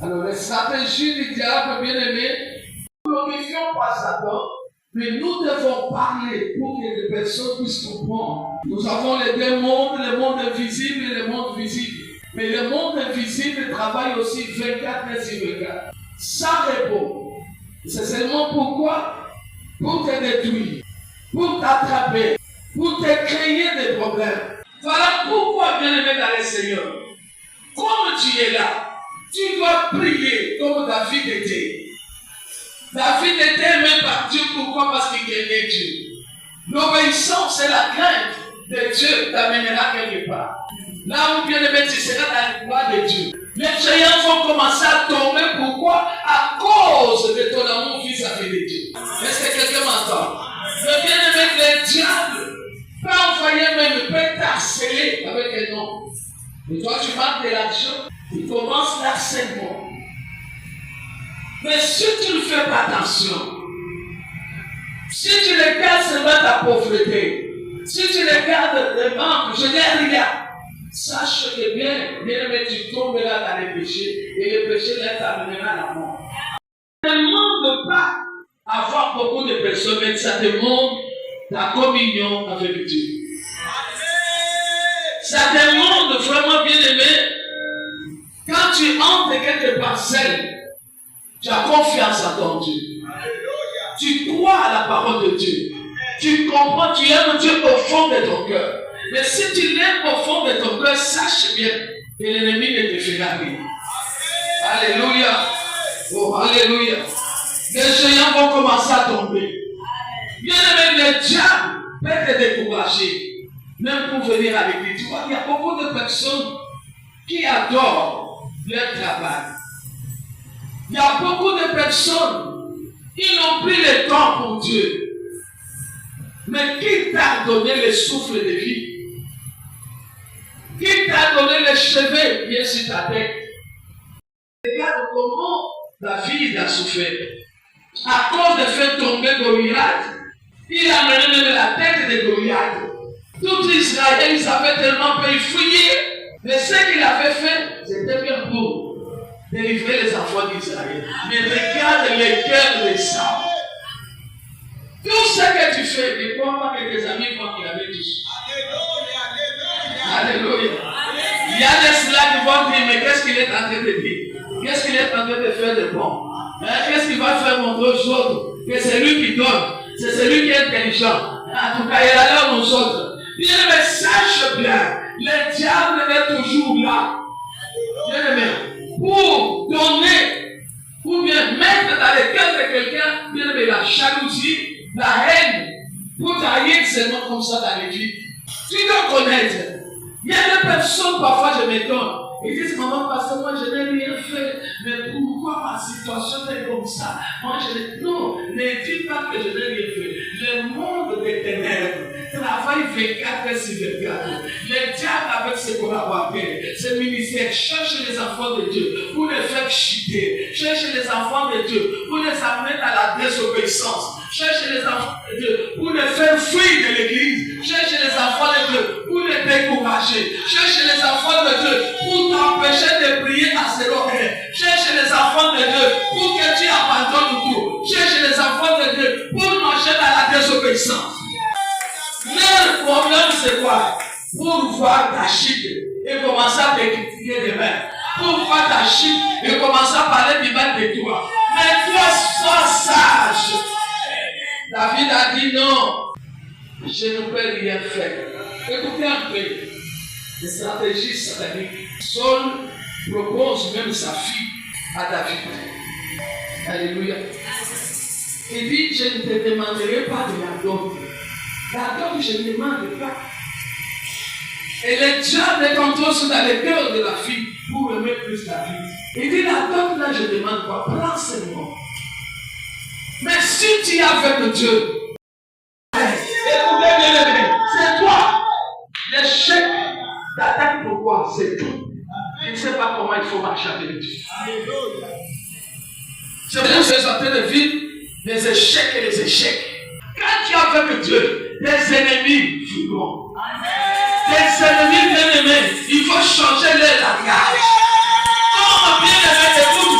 Alors, les stratégies du diable, bien aimé, nous ne glorifions pas Satan, mais nous devons parler pour que les personnes puissent comprendre. Nous avons les deux mondes, le monde invisible et le monde visible. Mais le monde invisible travaille aussi 24 heures sur 24, sans repos. C'est seulement pourquoi? Pour te détruire, pour t'attraper, pour te créer des problèmes. Voilà pourquoi, bien-aimé dans le Seigneur, comme tu es là, tu dois prier comme David était. David était aimé par Dieu, pourquoi? Parce qu'il craignait Dieu. L'obéissance et la crainte de Dieu t'amènera quelque part. Là où, bien aimé, tu seras dans la gloire de Dieu. Les géants vont commencer à tomber, pourquoi? À cause de ton amour vis-à-vis de Dieu. Est-ce que quelqu'un m'entend? Le bien-aimé, le diable peut envoyer même, peut t'harceler avec un nom. Et toi, tu marques de l'argent, il commence l'harcèlement. Mais si tu ne fais pas attention, si tu regardes seulement ta pauvreté, si tu regardes les manques, je n'ai rien, sache que bien aimé, tu tomberas dans les péchés et le péché t'amènera à la mort. Ça ne demande pas avoir beaucoup de personnes, mais ça demande la communion avec Dieu. Ça demande vraiment, bien aimé, quand tu entres quelque parcelle, tu as confiance à ton Dieu. Tu crois à la parole de Dieu. Tu comprends, tu aimes Dieu au fond de ton cœur. Mais si tu l'aimes au fond de ton cœur, sache bien que l'ennemi ne te fera rien. Alléluia. Oh, alléluia. Les géants vont commencer à tomber. Bien aimé, le diable peut te décourager. Même pour venir avec lui. Tu vois, il y a beaucoup de personnes qui adorent leur travail. Il y a beaucoup de personnes qui n'ont plus le temps pour Dieu. Mais qui t'a donné le souffle de vie? Qui t'a donné les cheveux bien sur ta tête? Regarde comment David a souffert. À cause de faire tomber Goliath, il a mené même la tête de Goliath. Tout Israël, ils avaient tellement peur, ils fuyaient. Mais ce qu'il avait fait, c'était bien pour délivrer les enfants d'Israël. Mais regarde le cœur de Saul. Tout ce que tu fais, ne crois pas que tes amis vont te laver tous. Alléluia. Il y a des ceux qui vont dire, mais qu'est-ce qu'il est en train de dire? Qu'est-ce qu'il est en train de faire de bon? Qu'est-ce qu'il va faire montrer aux autres? Que c'est lui qui donne. C'est celui qui est intelligent. En tout cas, il a l'air aux autres. Bien aimé, sache bien, le diable est toujours là. Bien aimé, pour donner, ou bien mettre dans le cœur de quelqu'un, bien aimé, la jalousie, la haine, pour tailler seulement comme ça dans les vies. Tu dois connaître. Il y a des personnes, parfois je m'étonne. Ils disent, maman, parce que moi je n'ai rien fait. Mais pourquoi ma situation est comme ça? Moi je n'ai. Non, ne dis pas que je n'ai rien fait. Le monde des ténèbres travaille 24 heures sur 24. Le diable avec ses collaborateurs, ses ministères, cherche les enfants de Dieu pour les faire chuter. Cherche les enfants de Dieu pour les amener à la désobéissance. Cherche les enfants de Dieu pour les faire fuir de l'église. Cherche les enfants de Dieu pour les décourager. Cherche les enfants de Dieu pour t'empêcher de prier à 0 heure. Cherche les enfants de Dieu pour que tu abandonnes tout. Cherche les enfants de Dieu pour marcher dans la désobéissance. Leur problème c'est quoi? Pour voir ta chute et commencer à te critiquer demain. Pour voir ta chute et commencer à parler du mal de toi. Mais toi, sois sage. David a dit non, je ne peux rien faire. Écoutez un peu les stratégies sataniques. Saul propose même sa fille à David. Alléluia. Il dit, je ne te demanderai pas de la dot. La dot, je ne demande pas. Et le diable est entré dans le cœur de la fille pour aimer plus David. Il dit, la dot là, je ne demande pas. Prends seulement. Mais si tu es avec Dieu, écoutez bien aimé, c'est toi. L'échec t'attaque pourquoi? C'est tout. Tu ne sais pas comment il faut marcher avec Dieu. C'est pour ça que je suis en train de vivre les échecs et les échecs. Quand tu es avec Dieu, tes ennemis fuiront. Tes ennemis bien aimés, il faut changer leur langage. Comme bien aimé, écoute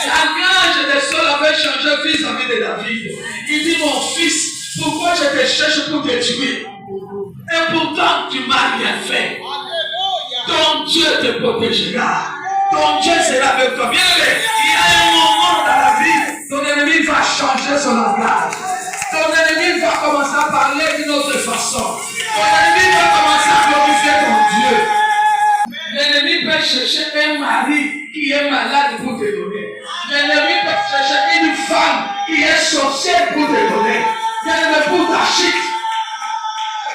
La grange des sols avait changé vis-à-vis de David. Il dit, mon fils, pourquoi je te cherche pour te tuer? Et pourtant, tu m'as rien fait. Ton Dieu te protégera. Ton Dieu sera avec toi. Bien aimé, il y a un moment dans la vie, ton ennemi va changer son langage. Ton ennemi va commencer à parler d'une autre façon. Ton ennemi va commencer à glorifier ton Dieu. L'ennemi peut chercher un mari qui est malade pour te donner. L'ennemi peut chercher une femme qui est sorcière pour te donner. L'ennemi pour ta chute.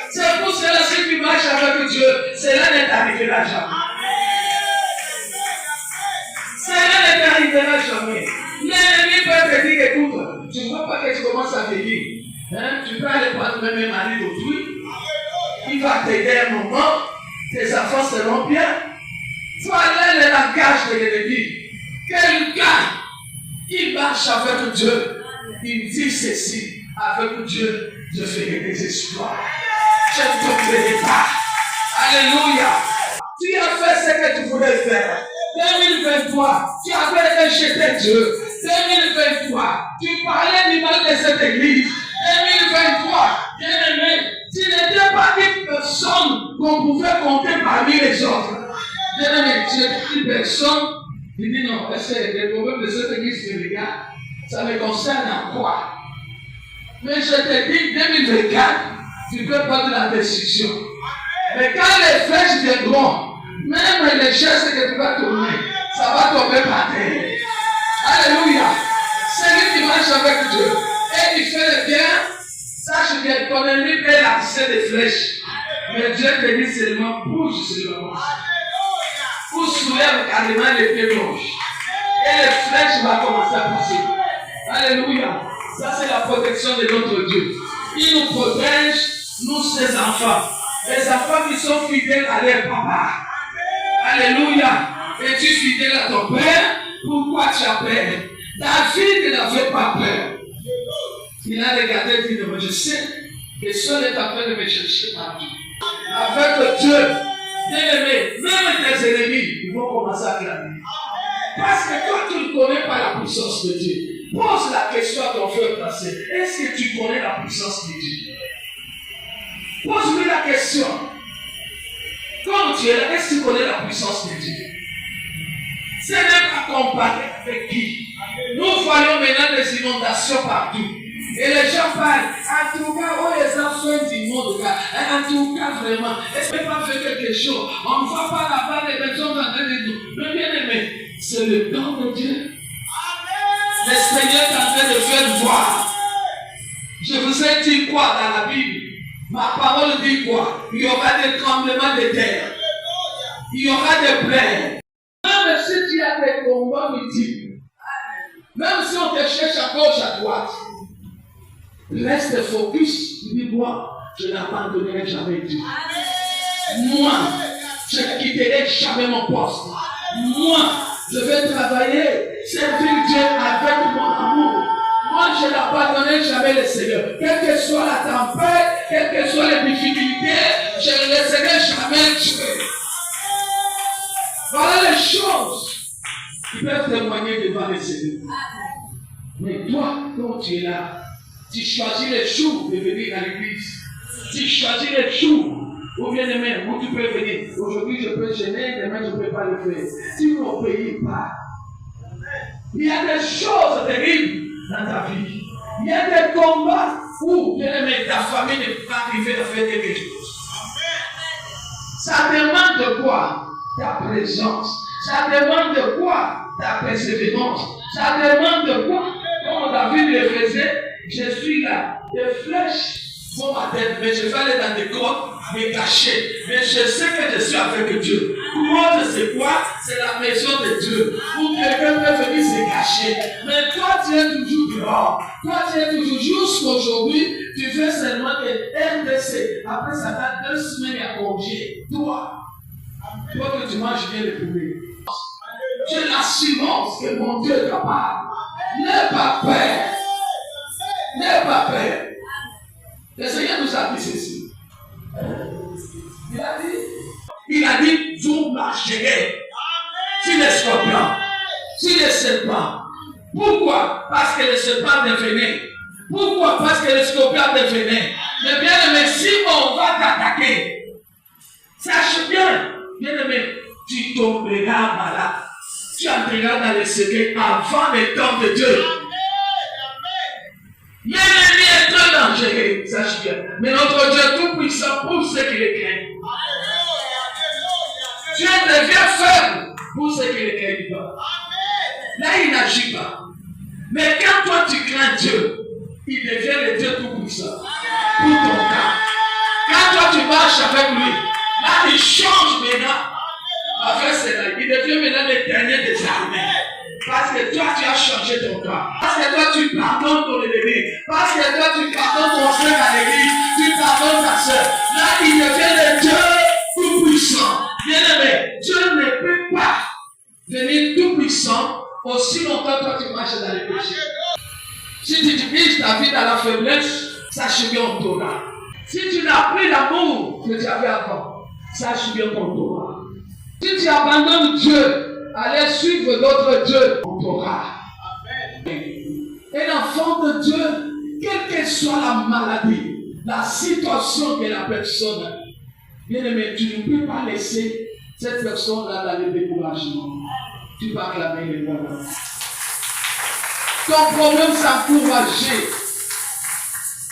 C'est pour cela que si tu marches avec Dieu, cela ne t'arrivera jamais. Cela ne t'arrivera jamais. L'ennemi peut te dire, écoute, tu ne vois pas que tu commences à vieillir. Hein? Tu peux aller prendre même un mari d'autrui. Il va t'aider un moment. Tes enfants seront bien. Voilà le langage de l'ennemi. Quelqu'un qui marche avec Dieu, il dit ceci: avec Dieu, je ferai des exploits. Je ne te ferai pas. Alléluia. Tu as fait ce que tu voulais faire. 2023, tu avais rejeté Dieu. 2023, tu parlais du mal de cette église. 2023, bien aimé, tu n'étais pas une personne qu'on pouvait compter parmi les autres. Bien aimé, tu es une personne. Il dit non, est-ce que les problèmes de cette église me regardent? Ça me concerne à quoi? Mais je te dis, 2024, tu peux prendre la décision. Mais quand les flèches viendront, même les gestes que tu vas tourner, ça va tomber par terre. Alléluia. Celui qui marche avec Dieu et qui fait le bien, sache bien, ton ennemi peut lancer des flèches. Mais Dieu te dit seulement, bouge sur le manche. Ou soulève carrément les pieds gauches. Et les flèches vont commencer à passer. Alléluia. Ça, c'est la protection de notre Dieu. Il nous protège, nous, ses enfants. Les enfants qui sont fidèles à leur papa. Alléluia. Es-tu fidèle à ton père? Pourquoi tu as peur? David n'avait pas peur. Il a regardé et dit, je sais que seul est en train de me chercher partout. Avec Dieu, bien aimé, même tes ennemis, ils vont commencer à clamer. Parce que toi, tu ne connais pas la puissance de Dieu. Pose la question à ton frère passé. Est-ce que tu connais la puissance de Dieu? Pose-lui la question. Comme tu es là, est-ce que tu connais la puissance de Dieu? Ce n'est pas comparé avec qui. Nous voyons maintenant des inondations partout. Et les gens parlent. En tout cas, oh les enfants du monde, en tout cas, vraiment, est-ce qu'on pas fait quelque chose? On ne voit pas là-bas les personnes en train de nous. Mais bien aimé, c'est le temps de Dieu. Le Seigneur est en train de faire voir. Je vous ai dit quoi dans la Bible? Ma parole dit quoi? Il y aura des tremblements de terre. Il y aura des plaies. Même si tu as des combats multiples, même si on te cherche à gauche, à droite, reste focus. Dis-moi, je n'abandonnerai jamais Dieu. Moi, je ne quitterai jamais mon poste. Moi, je vais travailler, servir Dieu avec mon amour. Moi, je n'abandonnerai jamais le Seigneur. Quelle que soit la tempête, quelles que soient les difficultés, je ne laisserai jamais tuer. Voilà les choses qui peuvent témoigner devant le Seigneur. Mais toi, quand tu es là, tu choisis les jours de venir à l'église. Tu choisis les jours. Ou bien demain, où tu peux venir. Aujourd'hui, je peux gêner, demain, je ne peux pas le faire. Tu n'obéis pas. Il y a des choses terribles dans ta vie. Il y a des combats où, bien aimé, ta famille ne peut pas arriver à faire quelque chose. Ça demande de quoi? Ta présence. Ça demande de quoi? Ta persévérance. Ça demande de quoi? Comme David le faisait, je suis là. Des flèches vont ma tête, mais je vais aller dans des grottes, me cacher. Mais je sais que je suis avec Dieu. Grotte, c'est quoi? C'est la maison de Dieu. Où quelqu'un peut venir se cacher. Mais toi, tu es toujours dehors. Toi, tu es toujours jusqu'aujourd'hui. Tu fais seulement des RDC. Après, ça date 2 semaines à congé. Toi que tu manges bien le poulet. J'ai l'assurance que mon Dieu est capable. N'aie pas peur. N'aie pas peur. Le Seigneur nous a dit ceci. Il a dit, vous marcherez sur les scorpions, sur les serpents, Pourquoi? Parce que le serpent te venait. Pourquoi? Parce que le scorpion te venait. Mais bien aimé, si on va t'attaquer, sache bien, bien aimé, tu tomberas malade. Tu entreras dans le secret avant le temps de Dieu. Mais l'ennemi est très dangereux, sache bien. Mais notre Dieu tout-puissant pour ceux qui le craignent. Dieu devient faible pour ceux qui le craignent pas. Là, il n'agit pas. Mais quand toi tu crains Dieu, il devient le Dieu tout-puissant pour ton cas. Quand toi tu marches avec lui, là il change maintenant. Avec cela, il devient maintenant l'éternel des armées. Parce que toi tu as changé ton cas. Parce que toi tu pardonnes ton ennemi. Parce que toi tu pardonnes ton frère à l'église. Tu pardonnes ta soeur. Là il devient le Dieu tout-puissant. Bien aimé, Dieu ne peut pas venir tout-puissant aussi longtemps que toi tu marches dans les péchés. Si tu utilises ta vie dans la faiblesse, sache bien on t'aura. Si tu n'as plus l'amour que tu avais avant, sache bien qu'on t'aura. Si tu abandonnes Dieu, allez suivre d'autres dieux, on t'aura. Un enfant de Dieu, quelle que soit la maladie, la situation que la personne a, bien aimé, tu ne peux pas laisser cette personne-là dans le découragement. Tu vas acclamer les voix. Ton problème, c'est encourager.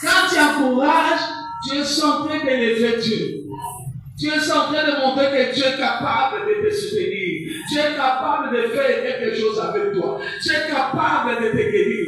Quand tu encourages, tu es en train d'élever Dieu. Tu es en train de montrer que Dieu est capable de te soutenir. Tu es capable de faire quelque chose avec toi. Tu es capable de te guérir.